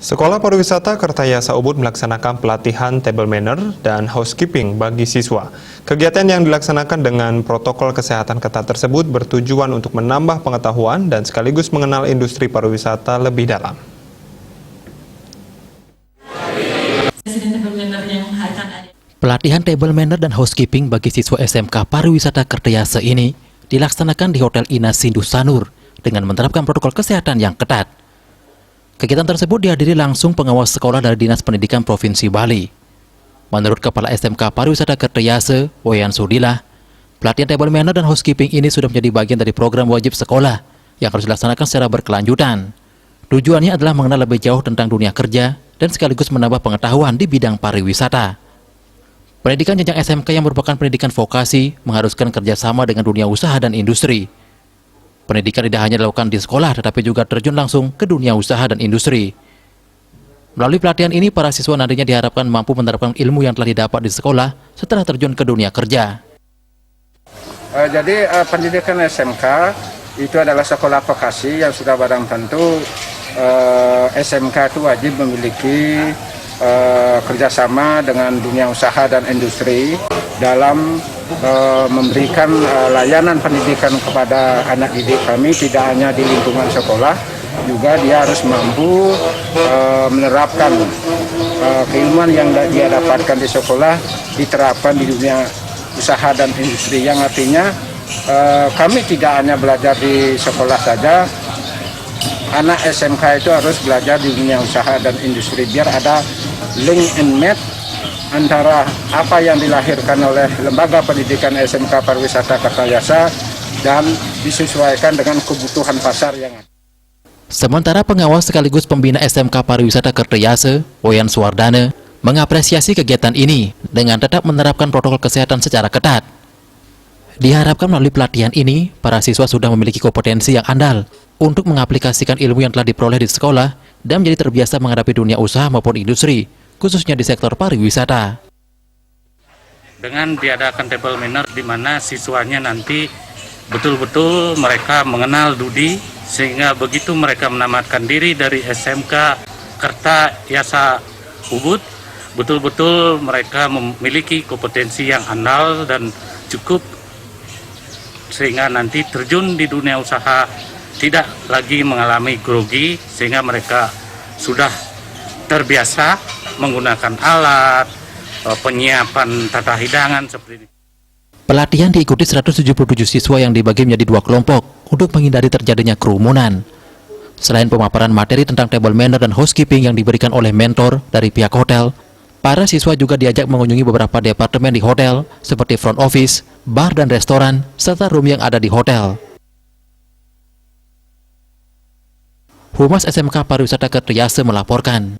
Sekolah Pariwisata Kertayasa Ubud melaksanakan pelatihan table manner dan housekeeping bagi siswa. Kegiatan yang dilaksanakan dengan protokol kesehatan ketat tersebut bertujuan untuk menambah pengetahuan dan sekaligus mengenal industri pariwisata lebih dalam. Pelatihan table manner dan housekeeping bagi siswa SMK Pariwisata Kertayasa ini dilaksanakan di Hotel Ina Sindu Sanur dengan menerapkan protokol kesehatan yang ketat. Kegiatan tersebut dihadiri langsung pengawas sekolah dari Dinas Pendidikan Provinsi Bali. Menurut Kepala SMK Pariwisata Kertayasa, Wayan Sudilah, pelatihan table manner dan housekeeping ini sudah menjadi bagian dari program wajib sekolah yang harus dilaksanakan secara berkelanjutan. Tujuannya adalah mengenal lebih jauh tentang dunia kerja dan sekaligus menambah pengetahuan di bidang pariwisata. Pendidikan jenjang SMK yang merupakan pendidikan vokasi mengharuskan kerjasama dengan dunia usaha dan industri. Pendidikan tidak hanya dilakukan di sekolah, tetapi juga terjun langsung ke dunia usaha dan industri. Melalui pelatihan ini, para siswa nantinya diharapkan mampu menerapkan ilmu yang telah didapat di sekolah setelah terjun ke dunia kerja. Jadi pendidikan SMK itu adalah sekolah vokasi yang sudah barang tentu SMK itu wajib memiliki kerjasama dengan dunia usaha dan industri dalam memberikan layanan pendidikan kepada anak didik kami, tidak hanya di lingkungan sekolah, juga dia harus mampu menerapkan keilmuan yang dia dapatkan di sekolah diterapkan di dunia usaha dan industri, yang artinya kami tidak hanya belajar di sekolah saja, anak SMK itu harus belajar di dunia usaha dan industri biar ada link and match antara apa yang dilahirkan oleh Lembaga Pendidikan SMK Pariwisata Kertayasa dan disesuaikan dengan kebutuhan pasar yang ada. Sementara pengawas sekaligus pembina SMK Pariwisata Kertayasa, Wayan Suwardana, mengapresiasi kegiatan ini dengan tetap menerapkan protokol kesehatan secara ketat. Diharapkan melalui pelatihan ini, para siswa sudah memiliki kompetensi yang andal untuk mengaplikasikan ilmu yang telah diperoleh di sekolah dan menjadi terbiasa menghadapi dunia usaha maupun industri, khususnya di sektor pariwisata. Dengan diadakan table manner di mana siswanya nanti betul-betul mereka mengenal Dudi, sehingga begitu mereka menamatkan diri dari SMK Kertayasa Ubud, betul-betul mereka memiliki kompetensi yang andal dan cukup, sehingga nanti terjun di dunia usaha tidak lagi mengalami grogi, sehingga mereka sudah terbiasa menggunakan alat, penyiapan tata hidangan seperti ini. Pelatihan diikuti 177 siswa yang dibagi menjadi 2 kelompok untuk menghindari terjadinya kerumunan. Selain pemaparan materi tentang table manner dan housekeeping yang diberikan oleh mentor dari pihak hotel, para siswa juga diajak mengunjungi beberapa departemen di hotel seperti front office, bar dan restoran, serta room yang ada di hotel. Humas SMK Pariwisata Kertayasa melaporkan.